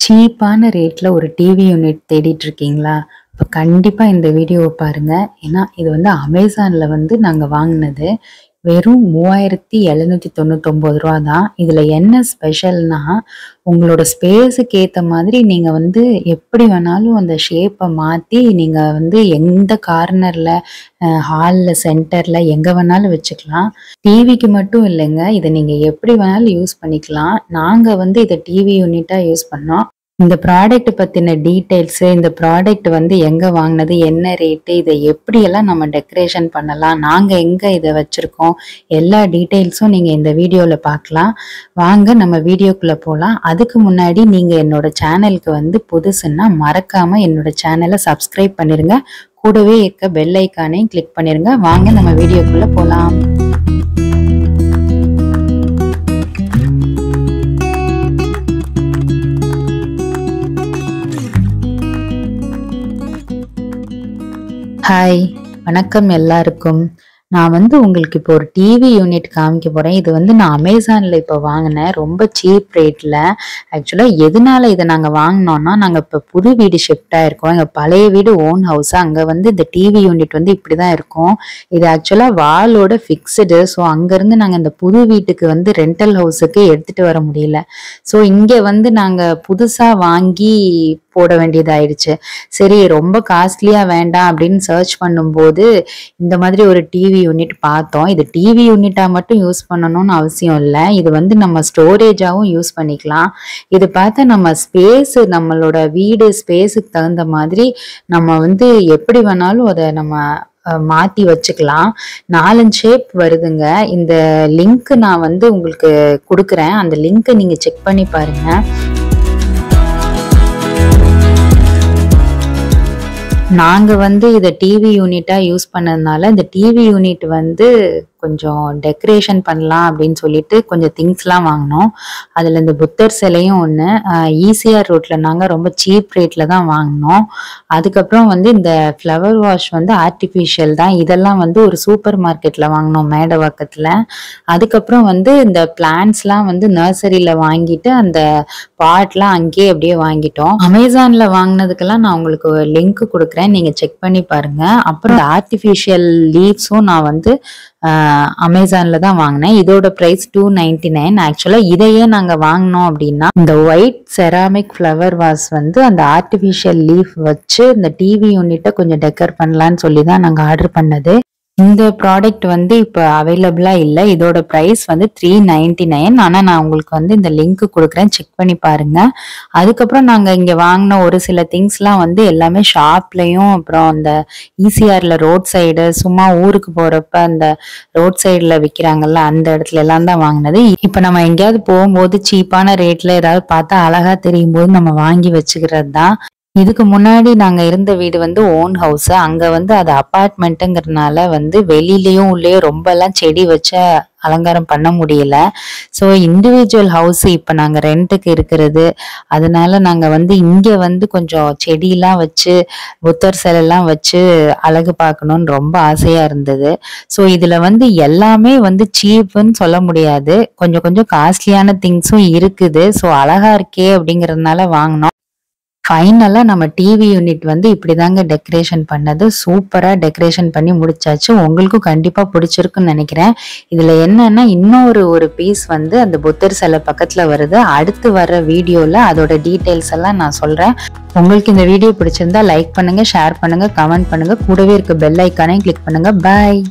சீப்பான ரேட்ல ஒரு டிவி யூனிட் தேடிட்டு இருக்கீங்களா? இப்போ கண்டிப்பா இந்த வீடியோவை பாருங்க. ஏன்னா இது வந்து அமேசான்ல வந்து நாங்க வாங்கினது. வெறும் ரூ. 3799 தான். இதுல என்ன ஸ்பெஷல்னா, உங்களோட ஸ்பேஸுக்கு ஏத்த மாதிரி நீங்க வந்து எப்படி வேணாலும் அந்த ஷேப்பை மாத்தி நீங்க வந்து எந்த கார்னர்ல, ஹால்ல, சென்டர்ல எங்க வேணாலும் வச்சுக்கலாம். டிவிக்கு மட்டும் இல்லைங்க. இதை நீங்க எப்படி வேணாலும் யூஸ் பண்ணிக்கலாம். நாங்க வந்து இதை டிவி யூனிட்டா யூஸ் பண்ணோம். இந்த ப்ராடக்ட் பத்தின டீடைல்ஸ், இந்த ப்ராடக்ட் வந்து எங்க வாங்கினது, என்ன ரேட்டு, இதை எப்படியெல்லாம் நம்ம டெக்கரேஷன் பண்ணலாம், நாங்க எங்க இதை வச்சிருக்கோம், எல்லா டீடைல்ஸும் நீங்க இந்த வீடியோல பார்க்கலாம். வாங்க நம்ம வீடியோக்குள்ள போகலாம். அதுக்கு முன்னாடி நீங்க என்னோட சேனலுக்கு வந்து புதுசுன்னா மறக்காம என்னோட சேனலை சப்ஸ்கிரைப் பண்ணிருங்க. கூடவே இருக்க பெல் ஐக்கானையும் கிளிக் பண்ணிருங்க. வாங்க நம்ம வீடியோக்குள்ள போகலாம். ஹாய், வணக்கம் எல்லாருக்கும். நான் வந்து உங்களுக்கு இப்போ ஒரு டிவி யூனிட் காமிக்க போறேன். இது வந்து நான் அமேசான்ல இப்போ வாங்கினேன், ரொம்ப சீப் ரேட்ல. ஆக்சுவலா எதனால இதை நாங்க வாங்கினோம்னா, நாங்க இப்போ புது வீடு ஷிஃப்ட் ஆயிருக்கோம். எங்க பழைய வீடு ஓன் ஹவுஸ். அங்க வந்து இந்த டிவி யூனிட் வந்து இப்படிதான் இருக்கும். இது ஆக்சுவலா வாலோட ஃபிக்ஸ்டு. ஸோ அங்கிருந்து நாங்க இந்த புது வீட்டுக்கு வந்து ரெண்டல் ஹவுஸுக்கு எடுத்துட்டு வர முடியல. ஸோ இங்க வந்து நாங்க புதுசா வாங்கி போட வேண்டியதாயிடுச்சு. சரி, ரொம்ப காஸ்ட்லியா வேண்டாம் அப்படின்னு சர்ச் பண்ணும்போது இந்த மாதிரி ஒரு டிவி யூனிட் பார்த்தோம். இது டிவி யூனிட்டா மட்டும் யூஸ் பண்ணணும்னு அவசியம் இல்லை. இது வந்து நம்ம ஸ்டோரேஜாவும் யூஸ் பண்ணிக்கலாம். இது பார்த்தா நம்ம ஸ்பேஸ், நம்மளோட வீடு ஸ்பேஸுக்கு தகுந்த மாதிரி நம்ம வந்து எப்படி வேணாலும் அதை நம்ம மாத்தி வச்சுக்கலாம். 4 ஷேப் வருதுங்க. இந்த லிங்க் நான் வந்து உங்களுக்கு கொடுக்குறேன். அந்த லிங்க்கை நீங்க செக் பண்ணி பாருங்க. நாங்க வந்து இதை டிவி யூனிட்டா யூஸ் பண்ணதுனால இந்த டிவி யூனிட் வந்து கொஞ்சம் டெக்கரேஷன் பண்ணலாம் அப்படின்னு சொல்லிட்டு கொஞ்சம் திங்ஸ்லாம் வாங்கினோம். அதில் இந்த புத்தர் சிலையும் ஒன்று. ஈசிஆர் ரோட்ல நாங்கள் ரொம்ப சீப் ரேட்ல தான் வாங்கினோம். அதுக்கப்புறம் வந்து இந்த ஃப்ளவர் வாஷ் வந்து ஆர்டிஃபிஷியல் தான். இதெல்லாம் வந்து ஒரு சூப்பர் மார்க்கெட்ல வாங்கினோம், மேடவாக்கத்தில். அதுக்கப்புறம் வந்து இந்த பிளான்ட்ஸ்லாம் வந்து நர்சரியில வாங்கிட்டு அந்த பாட்லாம் அங்கேயே அப்படியே வாங்கிட்டோம். அமேசான்ல வாங்கினதுக்கெல்லாம் நான் உங்களுக்கு லிங்க் கொடுக்குறேன், நீங்க செக் பண்ணி பாருங்க. அப்புறம் ஆர்டிஃபிஷியல் லீவ்ஸும் நான் வந்து அமேசான்ல தான் வாங்கினேன். இதோட பிரைஸ் 299. ஆக்சுவலா இதையே நாங்க வாங்கினோம் அப்படின்னா, இந்த ஒயிட் செராமிக் ஃப்ளவர் வாஸ் வந்து அந்த ஆர்டிஃபிஷியல் லீஃப் வச்சு இந்த டிவி யூனிட்டை கொஞ்சம் டெக்கர் பண்ணலான்னு சொல்லி தான் நாங்க ஆர்டர் பண்ணது. இந்த ப்ராடக்ட் வந்து இப்போ அவைலபிளா இல்லை. இதோட ப்ரைஸ் வந்து 399. ஆனால் நான் உங்களுக்கு வந்து இந்த லிங்க் கொடுக்குறேன், செக் பண்ணி பாருங்க. அதுக்கப்புறம் நாங்கள் இங்கே வாங்கின ஒரு சில திங்ஸ்லாம் வந்து எல்லாமே ஷாப்லையும், அப்புறம் அந்த ஈசிஆர்ல ரோட் சைடு, சும்மா ஊருக்கு போறப்ப அந்த ரோட் சைடில் விற்கிறாங்கல்ல, அந்த இடத்துல எல்லாம் தான் வாங்கினது. இப்போ நம்ம எங்கேயாவது போகும்போது சீப்பான ரேட்ல ஏதாவது பார்த்தா அழகா தெரியும் போது நம்ம வாங்கி வச்சுக்கிறது தான். இதுக்கு முன்னாடி நாங்க இருந்த வீடு வந்து ஓன் ஹவுஸ். அங்க வந்து அது அபார்ட்மெண்ட்டுங்கிறதுனால வந்து வெளியிலயும் உள்ளேயும் ரொம்ப எல்லாம் செடி வச்ச அலங்காரம் பண்ண முடியல. ஸோ இண்டிவிஜுவல் ஹவுஸ் இப்போ நாங்க ரெண்ட்டுக்கு இருக்கிறது. அதனால நாங்க வந்து இங்க வந்து கொஞ்சம் செடியெல்லாம் வச்சு, புத்தர் சிலையெல்லாம் வச்சு அழகு பார்க்கணும்னு ரொம்ப ஆசையா இருந்தது. ஸோ இதுல வந்து எல்லாமே வந்து சீப்புன்னு சொல்ல முடியாது, கொஞ்சம் கொஞ்சம் காஸ்ட்லியான திங்ஸும் இருக்குது. ஸோ அழகா இருக்கே அப்படிங்கறதுனால வாங்கினோம். ஃபைனலா நம்ம டிவி யூனிட் வந்து இப்படிதாங்க டெக்கரேஷன் பண்ணது. சூப்பரா டெக்கரேஷன் பண்ணி முடிச்சாச்சு. உங்களுக்கும் கண்டிப்பா பிடிச்சிருக்குன்னு நினைக்கிறேன். இதுல என்னன்னா, இன்னொரு பீஸ் வந்து அந்த புத்தர் சிலை பக்கத்துல வருது. அடுத்து வர வீடியோல அதோட டீடைல்ஸ் எல்லாம் நான் சொல்றேன். உங்களுக்கு இந்த வீடியோ பிடிச்சிருந்தா லைக் பண்ணுங்க, ஷேர் பண்ணுங்க, கமெண்ட் பண்ணுங்க. கூடவே இருக்க பெல் ஐக்கானையும் கிளிக் பண்ணுங்க. பாய்.